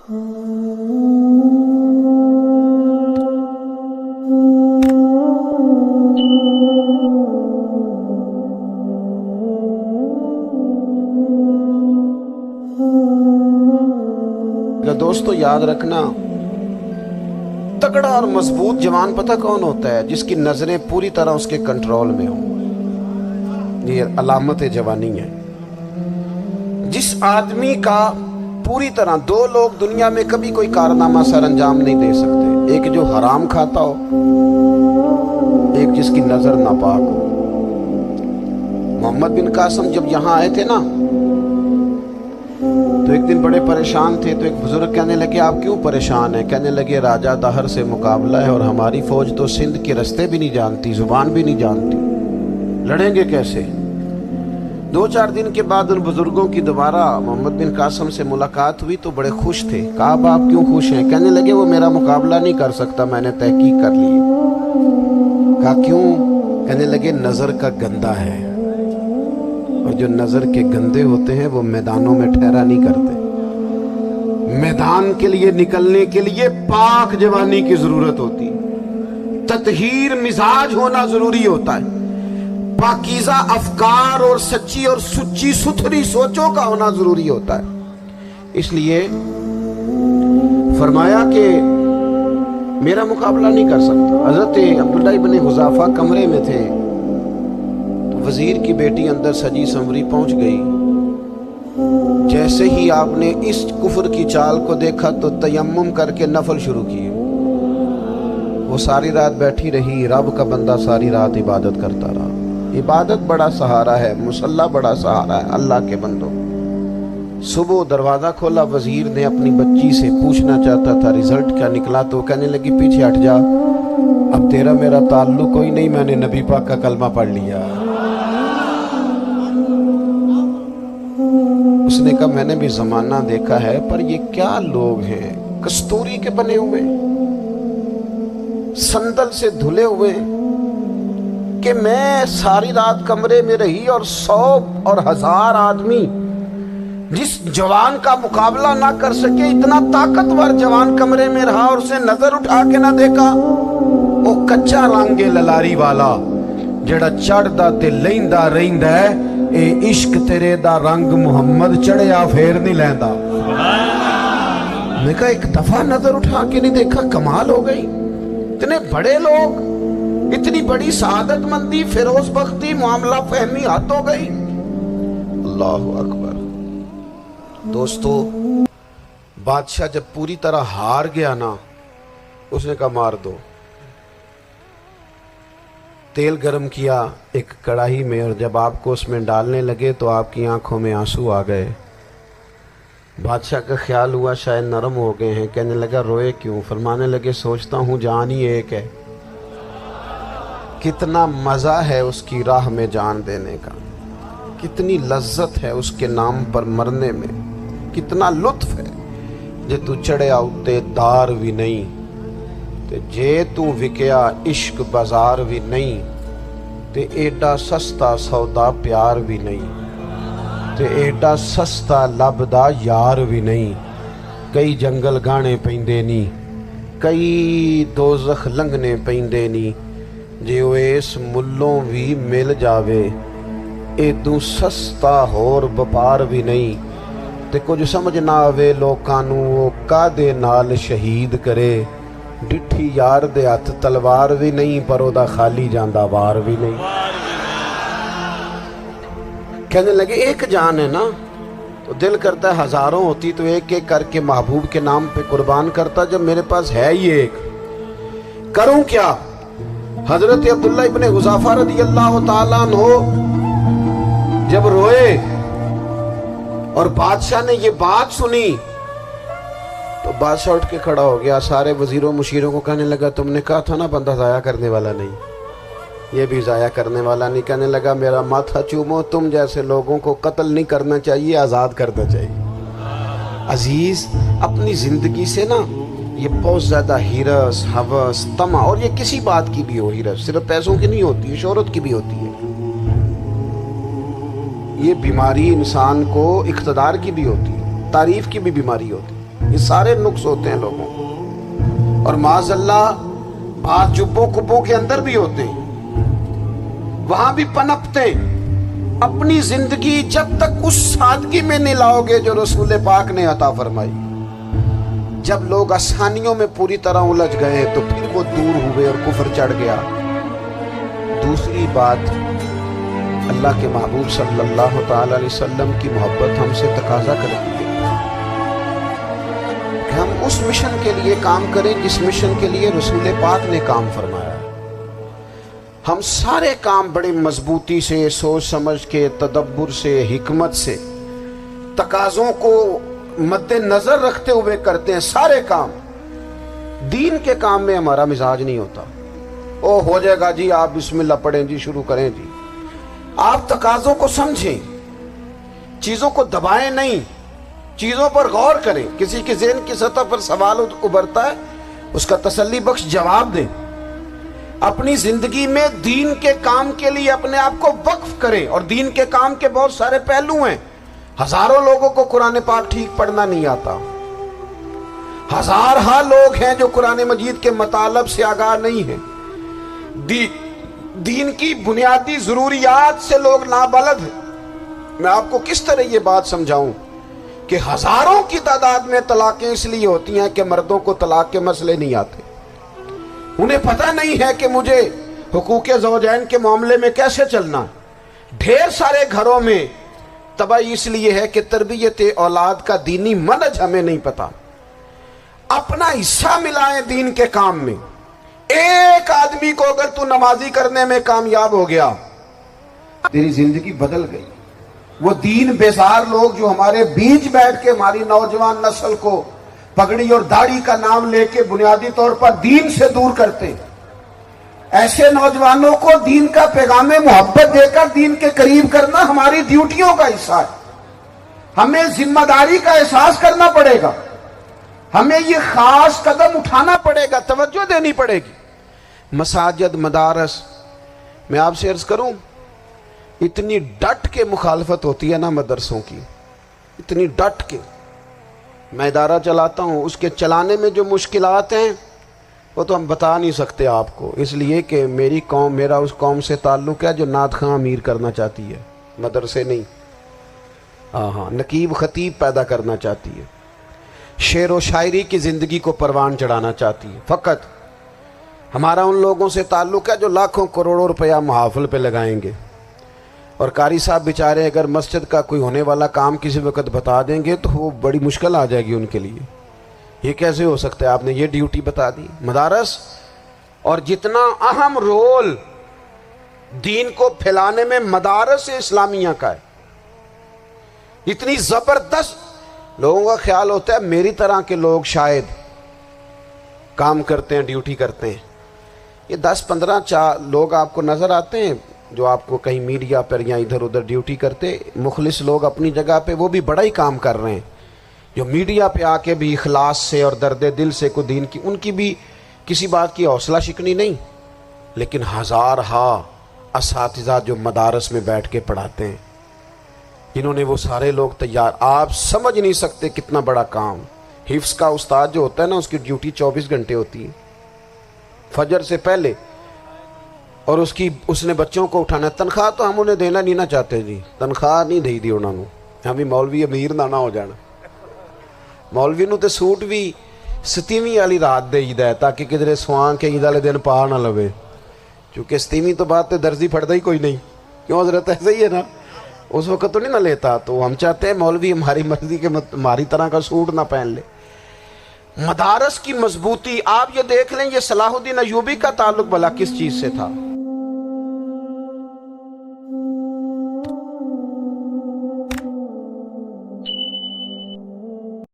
دوستو یاد رکھنا، تگڑا اور مضبوط جوان پتہ کون ہوتا ہے؟ جس کی نظریں پوری طرح اس کے کنٹرول میں ہوں۔ یہ علامت جوانی ہے۔ جس آدمی کا پوری طرح، دو لوگ دنیا میں کبھی کوئی کارنامہ سر انجام نہیں دے سکتے، ایک جو حرام کھاتا ہو، ایک جس کی نظر ناپاک ہو۔ محمد بن قاسم جب یہاں آئے تھے نا تو ایک دن بڑے پریشان تھے، تو ایک بزرگ کہنے لگے آپ کیوں پریشان ہیں؟ کہنے لگے راجہ دہر سے مقابلہ ہے اور ہماری فوج تو سندھ کے رستے بھی نہیں جانتی، زبان بھی نہیں جانتی، لڑیں گے کیسے؟ دو چار دن کے بعد ان بزرگوں کی دوبارہ محمد بن قاسم سے ملاقات ہوئی تو بڑے خوش تھے۔ کہا آپ کیوں خوش ہیں؟ کہنے لگے وہ میرا مقابلہ نہیں کر سکتا، میں نے تحقیق کر لی۔ کہا کیوں؟ کہنے لگے نظر کا گندہ ہے، اور جو نظر کے گندے ہوتے ہیں وہ میدانوں میں ٹھہرا نہیں کرتے۔ میدان کے لیے نکلنے کے لیے پاک جوانی کی ضرورت ہوتی، تطہیر مزاج ہونا ضروری ہوتا ہے، پاکیزہ افکار اور سچی اور سچی ستھری سوچوں کا ہونا ضروری ہوتا ہے۔ اس لیے فرمایا کہ میرا مقابلہ نہیں کر سکتا۔ حضرت عبداللہ ابن حذافہ کمرے میں تھے، وزیر کی بیٹی اندر سجی سنوری پہنچ گئی۔ جیسے ہی آپ نے اس کفر کی چال کو دیکھا تو تیمم کر کے نفل شروع کی۔ وہ ساری رات بیٹھی رہی، رب کا بندہ ساری رات عبادت کرتا رہا۔ عبادت بڑا سہارا ہے، مصلی بڑا سہارا ہے اللہ کے بندوں۔ صبح دروازہ کھولا، وزیر نے اپنی بچی سے پوچھنا چاہتا تھا رزلٹ کیا نکلا، تو کہنے لگی پیچھے ہٹ جا، اب تیرا میرا تعلق کوئی نہیں، میں نے نبی پاک کا کلمہ پڑھ لیا۔ اس نے کہا میں نے بھی زمانہ دیکھا ہے، پر یہ کیا لوگ ہیں، کستوری کے بنے ہوئے، سندل سے دھلے ہوئے، کہ میں ساری رات کمرے میں رہی اور 100 اور 1000 آدمی جس جوان کا مقابلہ نہ کر سکے، اتنا طاقتور جوان کمرے میں رہا اور اسے نظر اٹھا کے نہ دیکھا۔ وہ کچا رنگ للاری والا جڑا چڑھدا تے لیندا رہندا ہے، اے عشق تیرے دا رنگ محمد چڑھیا پھر نہیں لیندا۔ میں کہا ایک دفعہ نظر اٹھا کے نہیں دیکھا، کمال ہو گئی۔ اتنے بڑے لوگ، اتنی بڑی سعادت مندی، فیروز بختی، معاملہ فہمی حد ہو گئی۔ اللہ اکبر۔ دوستو بادشاہ جب پوری طرح ہار گیا نا، اس نے کہا مار دو۔ تیل گرم کیا ایک کڑاہی میں، اور جب آپ کو اس میں ڈالنے لگے تو آپ کی آنکھوں میں آنسو آ گئے۔ بادشاہ کا خیال ہوا شاید نرم ہو گئے ہیں، کہنے لگا روئے کیوں؟ فرمانے لگے سوچتا ہوں جان ہی ایک ہے، کتنا مزہ ہے اس کی راہ میں جان دینے کا، کتنی لذت ہے اس کے نام پر مرنے میں، کتنا لطف ہے۔ جے تو چڑھیا اتے دار بھی نہیں، تے جے تو وکیا عشق بازار بھی نہیں، تے ایڈا سستا سودا پیار بھی نہیں، تے ایڈا سستا لبدا یار بھی نہیں۔ کئی جنگل گانے پیندے نہیں، کئی دوزخ لنگنے پیندے نہیں، جے وہ اس ملوں بھی مل جاوے، ایدوں سستا ہور بپار بھی نہیں۔ تے کچھ سمجھ نہ آوے لوکاں نوں وہ کادے نال شہید کرے، ڈٹھی یار دے ہاتھ تلوار بھی نہیں، پر او دا خالی جاندہ وار بھی نہیں۔ کہنے لگے ایک جان ہے نا، تو دل کرتا ہے ہزاروں ہوتی تو ایک ایک کر کے محبوب کے نام پہ قربان کرتا، جب میرے پاس ہے ہی ایک، کروں کیا؟ حضرت عبداللہ ابن حذافہ رضی اللہ تعالیٰ عنہ جب روئے اور بادشاہ نے یہ بات سنی تو بادشاہ اٹھ کے کھڑا ہو گیا، سارے وزیروں مشیروں کو کہنے لگا تم نے کہا تھا نا بندہ ضائع کرنے والا نہیں، یہ بھی ضائع کرنے والا نہیں۔ کہنے لگا میرا ماتھا چومو، تم جیسے لوگوں کو قتل نہیں کرنا چاہیے، آزاد کرنا چاہیے۔ عزیز اپنی زندگی سے نا یہ بہت زیادہ ہرس، ہوس، طمع، اور یہ کسی بات کی بھی ہو، ہرس صرف پیسوں کی نہیں ہوتی ہے، شہرت کی بھی ہوتی ہے، یہ بیماری انسان کو اقتدار کی بھی ہوتی ہے، تعریف کی بھی بیماری ہوتی ہے۔ یہ سارے نقص ہوتے ہیں لوگوں کو، اور معاذ اللہ بعض جبوں کبوں کے اندر بھی ہوتے ہیں، وہاں بھی پنپتے ہیں۔ اپنی زندگی جب تک اس سادگی میں نہیں لاؤ گے جو رسول پاک نے عطا فرمائی، جب لوگ آسانیوں میں پوری طرح الجھ گئے تو پھر وہ دور ہوئے اور کفر چڑھ گیا۔ دوسری بات، اللہ کے محبوب صلی اللہ تعالی علیہ وسلم کی محبت ہم سے تقاضا کرتی ہے کہ ہم اس مشن کے لیے کام کریں جس مشن کے لیے رسول پاک نے کام فرمایا ہے۔ ہم سارے کام بڑے مضبوطی سے، سوچ سمجھ کے، تدبر سے، حکمت سے، تقاضوں کو مد نظر رکھتے ہوئے کرتے ہیں سارے کام۔ دین کے کام میں ہمارا مزاج نہیں ہوتا، او ہو جائے گا جی، آپ بسم اللہ پڑھیں جی، شروع کریں جی۔ آپ تقاضوں کو سمجھیں، چیزوں کو دبائیں نہیں، چیزوں پر غور کریں۔ کسی کے ذہن کی سطح پر سوال ابھرتا ہے، اس کا تسلی بخش جواب دیں۔ اپنی زندگی میں دین کے کام کے لیے اپنے آپ کو وقف کریں، اور دین کے کام کے بہت سارے پہلو ہیں۔ ہزاروں لوگوں کو قرآن پاک ٹھیک پڑھنا نہیں آتا، ہزارہ لوگ ہیں جو قرآن مجید کے مطالب سے آگاہ نہیں ہیں، دین کی بنیادی ضروریات سے لوگ نابلد ہیں۔ میں آپ کو کس طرح یہ بات سمجھاؤں کہ ہزاروں کی تعداد میں طلاقیں اس لیے ہوتی ہیں کہ مردوں کو طلاق کے مسئلے نہیں آتے، انہیں پتہ نہیں ہے کہ مجھے حقوق زوجین کے معاملے میں کیسے چلنا۔ ڈھیر سارے گھروں میں تباہی اس لیے ہے کہ تربیت اولاد کا دینی منہج ہمیں نہیں پتا۔ اپنا حصہ ملائیں دین کے کام میں۔ ایک آدمی کو اگر تو نمازی کرنے میں کامیاب ہو گیا، تیری زندگی بدل گئی۔ وہ دین بیزار لوگ جو ہمارے بیچ بیٹھ کے ہماری نوجوان نسل کو پگڑی اور داڑھی کا نام لے کے بنیادی طور پر دین سے دور کرتے ہیں، ایسے نوجوانوں کو دین کا پیغام محبت دے کر دین کے قریب کرنا ہماری ڈیوٹیوں کا حصہ ہے۔ ہمیں ذمہ داری کا احساس کرنا پڑے گا، ہمیں یہ خاص قدم اٹھانا پڑے گا، توجہ دینی پڑے گی۔ مساجد، مدارس، میں آپ سے عرض کروں، اتنی ڈٹ کے مخالفت ہوتی ہے نا مدرسوں کی، اتنی ڈٹ کے۔ میں ادارہ چلاتا ہوں، اس کے چلانے میں جو مشکلات ہیں وہ تو ہم بتا نہیں سکتے آپ کو، اس لیے کہ میری قوم، میرا اس قوم سے تعلق ہے جو نعت خواں امیر کرنا چاہتی ہے، مدرسے نہیں۔ ہاں، نقیب خطیب پیدا کرنا چاہتی ہے، شعر و شاعری کی زندگی کو پروان چڑھانا چاہتی ہے۔ فقط ہمارا ان لوگوں سے تعلق ہے جو لاکھوں کروڑوں روپیہ محافل پہ لگائیں گے، اور قاری صاحب بیچارے اگر مسجد کا کوئی ہونے والا کام کسی وقت بتا دیں گے تو وہ بڑی مشکل آ جائے گی ان کے لیے۔ یہ کیسے ہو سکتا ہے، آپ نے یہ ڈیوٹی بتا دی۔ مدارس، اور جتنا اہم رول دین کو پھیلانے میں مدارس اسلامیہ کا ہے، اتنی زبردست، لوگوں کا خیال ہوتا ہے میری طرح کے لوگ شاید کام کرتے ہیں، ڈیوٹی کرتے ہیں۔ یہ 10-15 لوگ آپ کو نظر آتے ہیں جو آپ کو کہیں میڈیا پر یا ادھر ادھر ڈیوٹی کرتے، مخلص لوگ اپنی جگہ پہ، وہ بھی بڑا ہی کام کر رہے ہیں، جو میڈیا پہ آ کے بھی اخلاص سے اور درد دل سے کو دین کی، ان کی بھی کسی بات کی حوصلہ شکنی نہیں، لیکن ہزارہا اساتذہ جو مدارس میں بیٹھ کے پڑھاتے ہیں، جنہوں نے وہ سارے لوگ تیار، آپ سمجھ نہیں سکتے کتنا بڑا کام۔ حفظ کا استاد جو ہوتا ہے نا، اس کی ڈیوٹی 24 گھنٹے ہوتی ہے، فجر سے پہلے، اور اس نے بچوں کو اٹھانا۔ تنخواہ تو ہم انہیں دینا نہیں نہ چاہتے جی، تنخواہ نہیں دئی دی انہوں نے، ہمیں مولوی امیر نہ ہو جانا۔ مولوی نو تے سوٹ بھی 27ویں والی رات دے عید ہے تاکہ کدھر سوان کے عید والے دن پا نہ لوے، چونکہ 27ویں تو بعد تے درزی پھڑتا ہی کوئی نہیں، کیوں حضرت ایسا ہی ہے نا، اس وقت تو نہیں نہ لیتا۔ تو ہم چاہتے ہیں مولوی ہماری مرضی کے ہماری طرح کا سوٹ نہ پہن لے۔ مدارس کی مضبوطی، آپ یہ دیکھ لیں، یہ صلاح الدین ایوبی کا تعلق بھلا کس چیز سے تھا؟